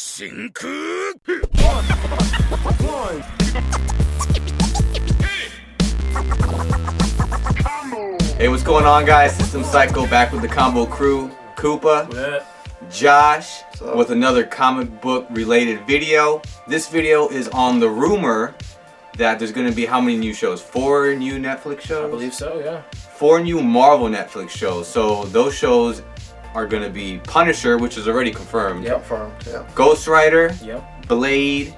真空 Hey, what's going on, guys? System Psycho back with the combo crew. Koopa, Yeah. Josh, with another comic book related video. This video is on the rumor that there's going to be how many new shows? 4 new Netflix shows? I believe so, yeah. 4 new Marvel Netflix shows. So those shows are going to be Punisher, which is already confirmed. Yep. Confirmed, yeah. Ghost Rider, Yep. Blade,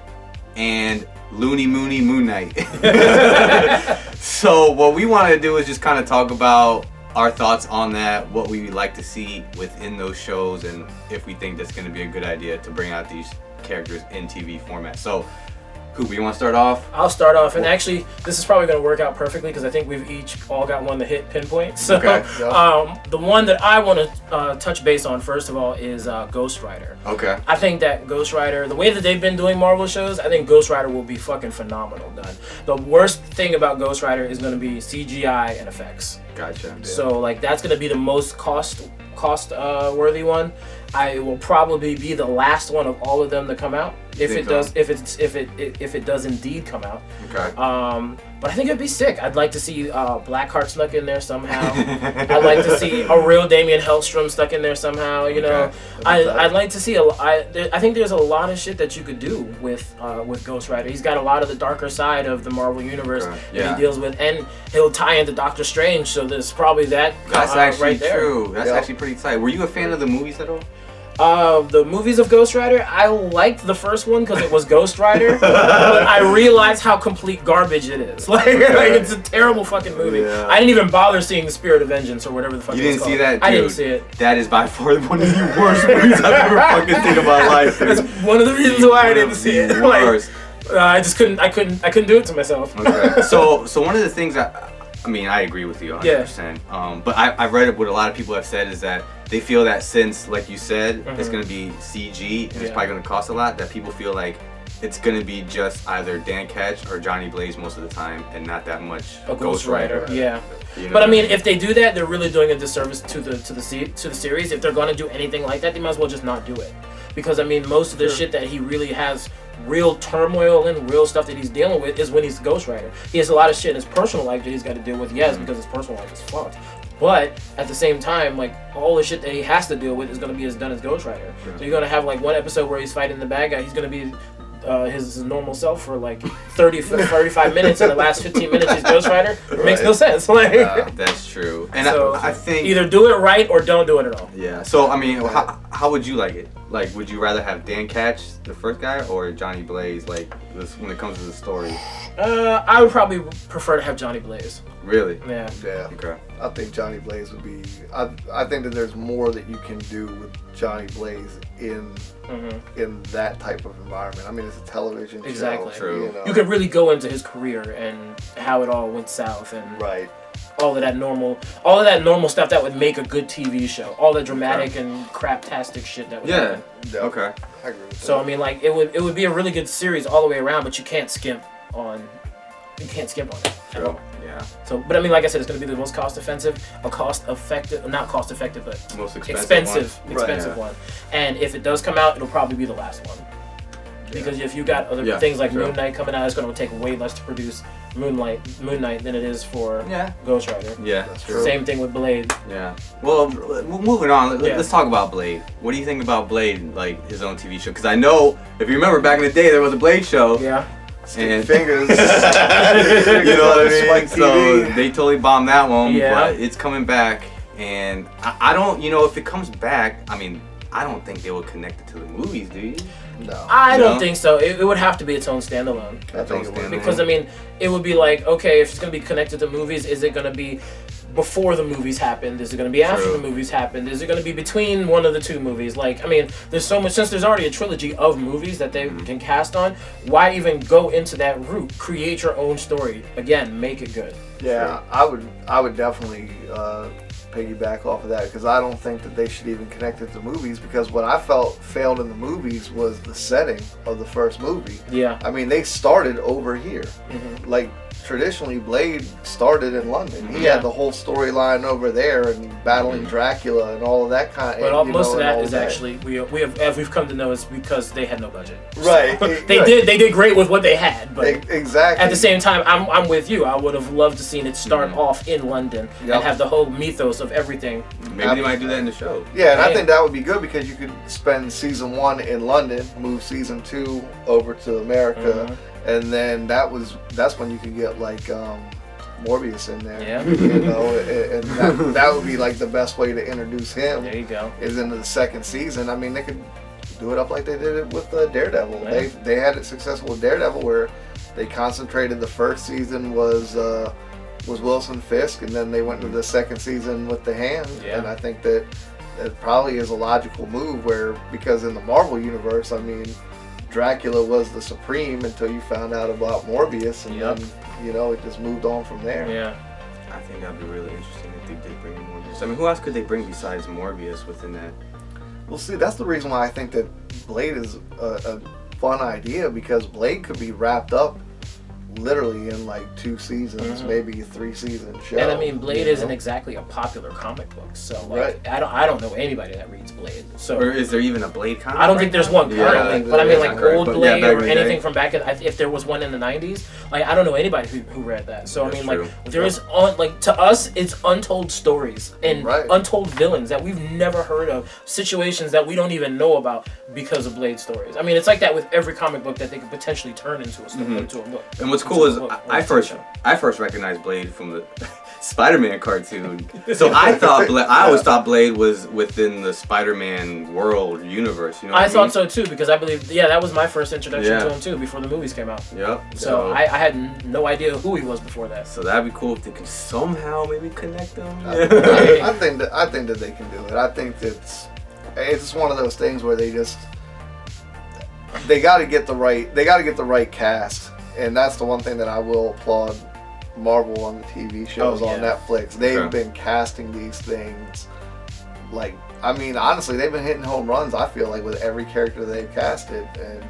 and Looney Mooney Moon Knight. So what we want to do is just kind of talk about our thoughts on that, what we would like to see within those shows, and if we think that's going to be a good idea to bring out these characters in TV format. So, Cooper, you want to start off? I'll start off, and actually, this is probably going to work out perfectly because I think we've each all got one to hit pinpoint. So, Okay. the one that I want to touch base on first of all is Ghost Rider. Okay. I think that Ghost Rider, the way that they've been doing Marvel shows, I think Ghost Rider will be fucking phenomenal done. The worst thing about Ghost Rider is going to be CGI and effects. Gotcha. Yeah. So like that's going to be the most cost worthy one. I will probably be the last one of all of them to come out if think it does if it does indeed come out. Okay. But I think it'd be sick. I'd like to see Blackheart stuck in there somehow. I'd like to see a real Damian Hellstrom stuck in there somehow. You know, Okay. I'd like to see I think there's a lot of shit that you could do with Ghost Rider. He's got a lot of the darker side of the Marvel universe Okay. that Yeah. he deals with, and he'll tie into Doctor Strange. So there's probably that. That's actually right there. true. That's Yeah. actually pretty tight. Were you a fan of the movies at all? The movies of Ghost Rider, I liked the first one because it was Ghost Rider, but I realized how complete garbage it is. Like it's a terrible fucking movie. Yeah. I didn't even bother seeing The Spirit of Vengeance or whatever the fuck You it was didn't see called. that, dude? I didn't see it. That is by far one of the worst movies I've ever fucking seen in my life, dude. That's one of the reasons why I didn't see it. The worst. I just couldn't. I couldn't do it to myself. Okay. So one of the things I mean, I agree with you 100%. But I've read what a lot of people have said is that they feel that since, like you said, it's going to be CG and it's probably going to cost a lot, that people feel like it's going to be just either Dan Ketch or Johnny Blaze most of the time and not that much A Ghost Rider. Yeah. You know But I what mean, if they do that, they're really doing a disservice to the series. If they're going to do anything like that, they might as well just not do it. Because I mean, most of the shit that he really has real turmoil and real stuff that he's dealing with is when he's Ghost Rider. He has a lot of shit in his personal life that he's got to deal with, yes, because his personal life is fucked. But at the same time, like all the shit that he has to deal with is going to be as done as Ghost Rider. So you're going to have like one episode where he's fighting the bad guy. He's going to be his normal self for like 35 minutes, and the last 15 minutes he's Ghost Rider. It makes no sense. Like, That's true. And so I think either do it right or don't do it at all. yeah. So I mean, how would you like it? Like, would you rather have Dan Ketch, the first guy, or Johnny Blaze? Like, this, when it comes to the story. I would probably prefer to have Johnny Blaze. Really? Yeah. Yeah. Okay. I think Johnny Blaze would be. I think that there's more that you can do with Johnny Blaze in that type of environment. I mean, it's a television Exactly. show. True. You know. You could really go into his career and how it all went south and Right. all of that normal stuff that would make a good TV show. All the dramatic and craptastic shit that would Yeah. happen. Yeah. Okay. I agree with So I mean, like it would be a really good series all the way around, but you can't skimp on it at all. Yeah. So, but I mean, like I said, it's going to be the most not cost effective, but Most expensive Right. one. And if it does come out, it'll probably be the last one. Because if you got other things like true. Moon Knight coming out, it's going to take way less to produce Moon Knight than it is for Yeah. Ghost Rider. Yeah. That's true. Same thing with Blade. Yeah. Well, moving on. Yeah. Let's talk about Blade. What do you think about Blade, like his own TV show? Because I know, if you remember back in the day, there was a Blade show. Yeah. And Fingers. you know what I mean? Spike So TV. they totally bombed that one, Yeah. but it's coming back. And I don't, if it comes back, I mean, I don't think they will connect it to the movies, do you? No. I No? don't think so. It would have to be its own standalone. I think it would. Because I mean, it would be like, okay, if it's going to be connected to movies, is it going to be before the movies happened? Is it going to be after True. the movies happened? Is it going to be between one of the two movies? Like, I mean, there's so much, since there's already a trilogy of movies that they can cast on, why even go into that route? Create your own story. Again, make it good. Yeah, I would definitely piggyback off of that because I don't think that they should even connect it to movies because what I felt failed in the movies was the setting of the first movie. Yeah. I mean, they started over here. Like traditionally Blade started in London. He had the whole storyline over there and battling Dracula and all of that kind. But most of that is actually we've come to know is because they had no budget. Right. So they did great with what they had, but exactly. At the same time, I'm with you. I would have loved to seen it start off in London and have the whole mythos of everything. Maybe they might do that in the show. Yeah, and I think that would be good because you could spend season 1 in London, move season 2 over to America. And then that's when you could get like Morbius in there, and that would be like the best way to introduce him. There you go. Is into the second season. I mean, they could do it up like they did it with Daredevil. Yeah. They had it successful with Daredevil, where they concentrated. The first season was Wilson Fisk, and then they went into the second season with the Hand. Yeah. And I think that it probably is a logical move, because in the Marvel universe, I mean, Dracula was the supreme until you found out about Morbius, and then it just moved on from there. Yeah, I think that'd be really interesting if they did bring in Morbius. I mean, who else could they bring besides Morbius within that? Well, see, that's the reason why I think that Blade is a fun idea, because Blade could be wrapped up literally in like 2 seasons, maybe a 3-season show. And I mean, Blade isn't exactly a popular comic book, so like I don't know anybody that reads Blade. So, or is there even a Blade comic? I don't think there's one currently, but I mean, like old Blade or anything from back if there was one in the '90s, like I don't know anybody who read that. So I mean, like there is to us, it's untold stories and untold villains that we've never heard of, situations that we don't even know about because of Blade stories. I mean, it's like that with every comic book that they could potentially turn into a book. And what's cool is I first recognized Blade from the Spider-Man cartoon. So I always thought Blade was within the Spider-Man world universe. You know I thought so too, because I believe that was my first introduction to him too before the movies came out. Yep. So I had no idea who he was before that. So that'd be cool if they could somehow maybe connect them. I think that they can do it. I think that it's one of those things where they got to get the right cast. And that's the one thing that I will applaud Marvel on the TV shows on Netflix. They've been casting these things like, I mean, honestly, they've been hitting home runs, I feel like, with every character they've casted. And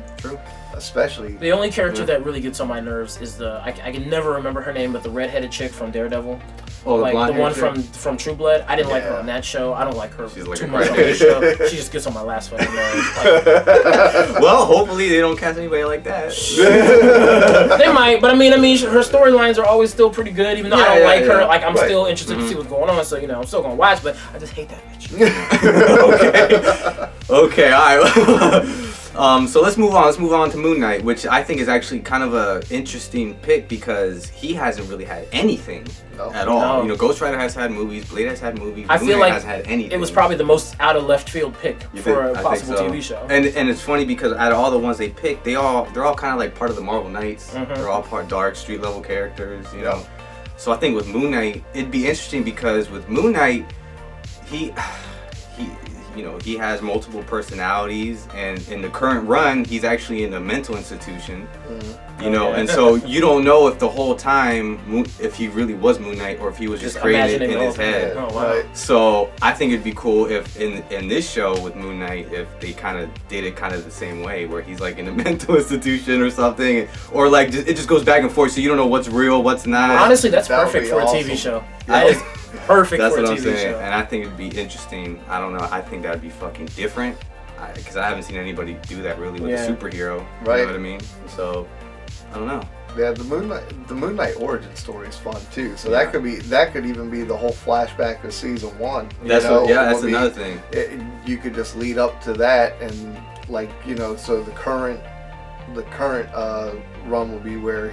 especially the only character that really gets on my nerves is I can never remember her name, but the redheaded chick from Daredevil. Oh, like the one from True Blood. I didn't like her on that show. I don't like her too much on this show. She just gets on my last fucking nerves. Well, hopefully they don't cast anybody like that. They might, but I mean, her storylines are always still pretty good. Even though I don't like her, like I'm still interested to see what's going on. So I'm still gonna watch, but I just hate that bitch. Okay, all right. So let's move on. Let's move on to Moon Knight, which I think is actually kind of a interesting pick because he hasn't really had anything at all. No. Ghost Rider has had movies, Blade has had movies. I Moon feel Knight like has had anything. It was probably the most out of left field pick for a possible TV show. And it's funny because out of all the ones they picked, they're all kind of like part of the Marvel Knights. They're all part dark street level characters, you know. So I think with Moon Knight, it'd be interesting because with Moon Knight, he has multiple personalities, and in the current run, he's actually in a mental institution, and so you don't know if the whole time, if he really was Moon Knight or if he was just creating it in his head. Oh, wow. So I think it'd be cool if in this show with Moon Knight, if they kind of did it kind of the same way, where he's like in a mental institution or something, or like it just goes back and forth, so you don't know what's real, what's not. Honestly, that's perfect for a TV show. That is perfect That's for a what I'm TV saying, show. and I think it'd be interesting. I don't know. I think that'd be fucking different, because I haven't seen anybody do that really with a superhero. Right. You know what I mean? So I don't know. Yeah, the Moon Knight origin story is fun too. So that could even be the whole flashback of season 1. That's another thing. You could just lead up to that, and so the current run will be where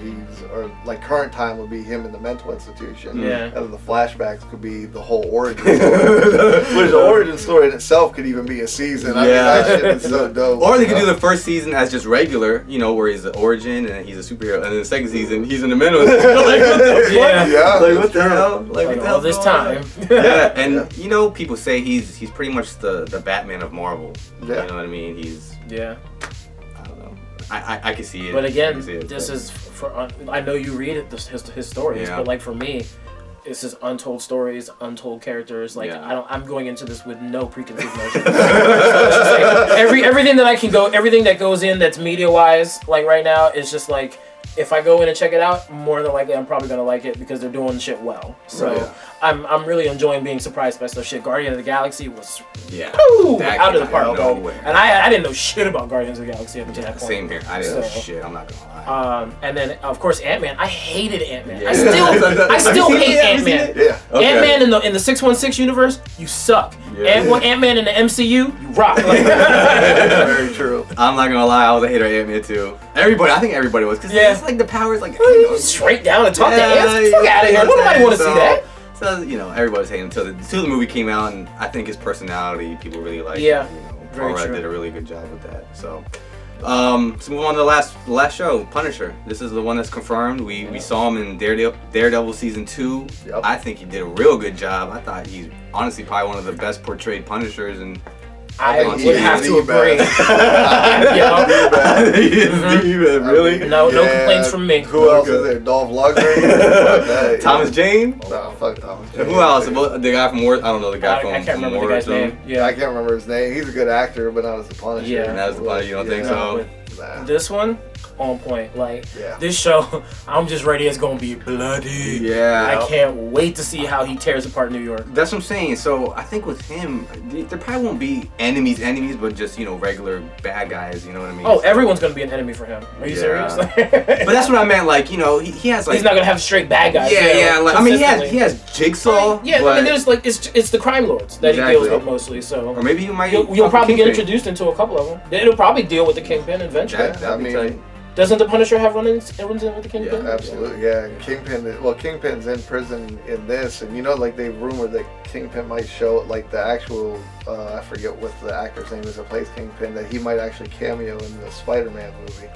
current time will be him in the mental institution. Yeah. And then the flashbacks could be the whole origin story. Which the origin story in itself could even be a season. I mean, that shit is so dope. Or they could do the first season as just regular, where he's the origin and he's a superhero, and then the second season he's in the mental institution. Like, what the fuck? Like, what the hell? Like, what the hell? All this time. Yeah, and people say he's pretty much the Batman of Marvel. Yeah. You know what I mean? He's I can see it. But again, is for I know you read his stories, but like for me, this is untold stories, untold characters. Like I'm going into this with no preconceived notions. So everything that goes in that's media wise, like right now, is just like if I go in and check it out, more than likely I'm probably gonna like it because they're doing shit well. So I'm really enjoying being surprised by stuff. Shit, Guardian of the Galaxy was out of the park, though. And I didn't know shit about Guardians of the Galaxy up until that point. Same here. I didn't know shit. I'm not gonna lie. And then of course Ant-Man. I hated Ant-Man. I still hate Ant-Man. Yeah. Okay. Ant-Man in the 616 universe, you suck. Ant-Man in the MCU, you rock. Very true. I'm not gonna lie, I was a hater of Ant-Man too. I think everybody was, because it's like the powers like straight down and talk to ants. Fuck out of here. Nobody want to see that. So everybody's hating until the movie came out, and I think his personality people really liked. Yeah, Paul Rudd did a really good job with that. So. Let's move on to the last show, Punisher. This is the one that's confirmed. We saw him in Daredevil season 2. Yep. I think he did a real good job. I thought he's honestly probably one of the best portrayed Punishers, and I would have to agree. Really? No complaints from me. Who else is there? Dolph Lundgren? Thomas Jane? No, fuck Thomas Jane. Who else? The guy from War? I don't know the guy from. I can't remember the guy's name. Yeah, I can't remember his name. He's a good actor, but not as the Punisher. Yeah, and that was the Punisher. You don't think so? Nah. This one, on point. This show, I'm just ready. It's gonna be bloody. Yeah. I can't wait to see how he tears apart New York. That's what I'm saying. So I think with him, there probably won't be enemies, but just regular bad guys. You know what I mean? Oh, everyone's gonna be an enemy for him. Are you serious? But that's what I meant. He has he's not gonna have straight bad guys. He has Jigsaw. Yeah, but there's it's the crime lords that he deals with mostly. So or maybe you'll probably get introduced into a couple of them. It'll probably deal with the Kingpin eventually. Doesn't the Punisher have run-ins with the Kingpin? Yeah, absolutely. Yeah, Kingpin's in prison in this, and they rumored that Kingpin might show the actual I forget what the actor's name is that plays Kingpin, that he might actually cameo in the Spider-Man movie.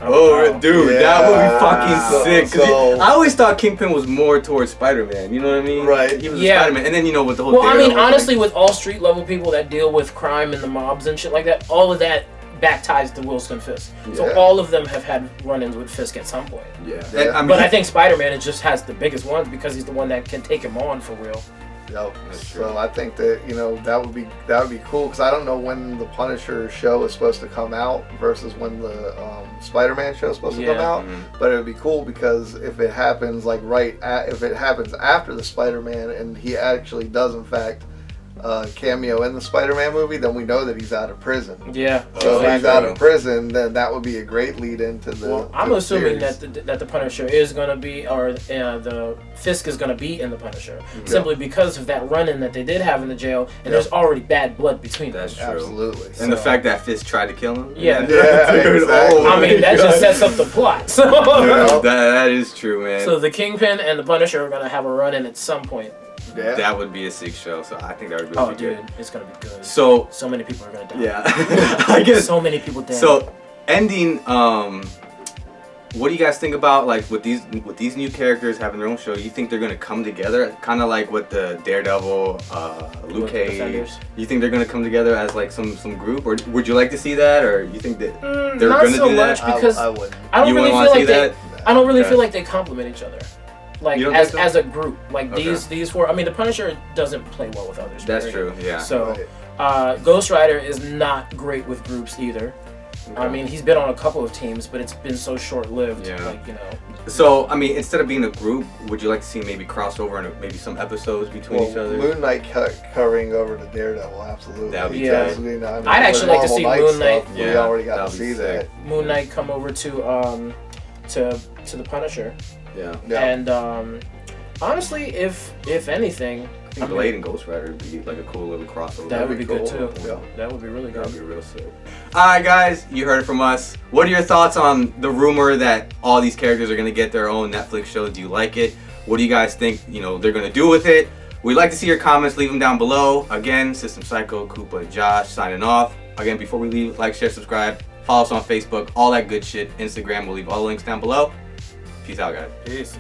Dude, that would be fucking sick. So, I always thought Kingpin was more towards Spider-Man. You know what I mean? Right. He was a Spider-Man, and then with the whole. Well, honestly, with all street level people that deal with crime and the mobs and shit like that, all of that back ties to Wilson Fisk. So all of them have had run-ins with Fisk at some point. Yeah. But I think Spider-Man just has the biggest ones because he's the one that can take him on for real. Yep. So I think that that would be cool, because I don't know when the Punisher show is supposed to come out versus when the Spider-Man show is supposed to come out. But it would be cool because if it happens if it happens after the Spider-Man and he actually does in fact cameo in the Spider-Man movie, then we know that he's out of prison. Yeah. So if he's out of prison, then that would be a great lead into the. Well, I'm assuming that the Punisher is going to be, or the Fisk is going to be in the Punisher, simply because of that run-in that they did have in the jail, and there's already bad blood between them. That's true. Absolutely. And the fact that Fisk tried to kill him. Yeah. Exactly. I mean, that just sets up the plot. So that is true, man. So the Kingpin and the Punisher are going to have a run-in at some point. Yeah. That would be a sick show, so I think that would be really good. It's gonna be good. So many people are gonna die. Yeah. I guess so many people dead. So ending, what do you guys think about with these new characters having their own show? You think they're gonna come together, kind of like with the Daredevil, Luke Cage? You think they're gonna come together as some group, or would you like to see that, or you think that they're not gonna so do much that? because I wouldn't. I don't really feel like that. I don't really feel like they complement each other. As a group, these four. I mean, the Punisher doesn't play well with others. That's true. Yeah. So, Ghost Rider is not great with groups either. Okay. I mean, he's been on a couple of teams, but it's been so short-lived. Yeah. So, I mean, instead of being a group, would you like to see maybe crossover and maybe some episodes between each other? Moon Knight covering over to Daredevil, absolutely. That would be I'd actually like to see Moon Knight. We already got to see that. Moon Knight come over to the Punisher. Yeah. And honestly, if anything, Blade and Ghost Rider would be like a cool little crossover. That would be good too. Yeah. That would be really good. That would be real sick. Alright guys, you heard it from us. What are your thoughts on the rumor that all these characters are going to get their own Netflix show? Do you like it? What do you guys think they're going to do with it? We'd like to see your comments. Leave them down below. Again, System Psycho, Koopa, Josh signing off. Again, before we leave, like, share, subscribe. Follow us on Facebook. All that good shit. Instagram, we'll leave all the links down below. Peace out, guys. Peace.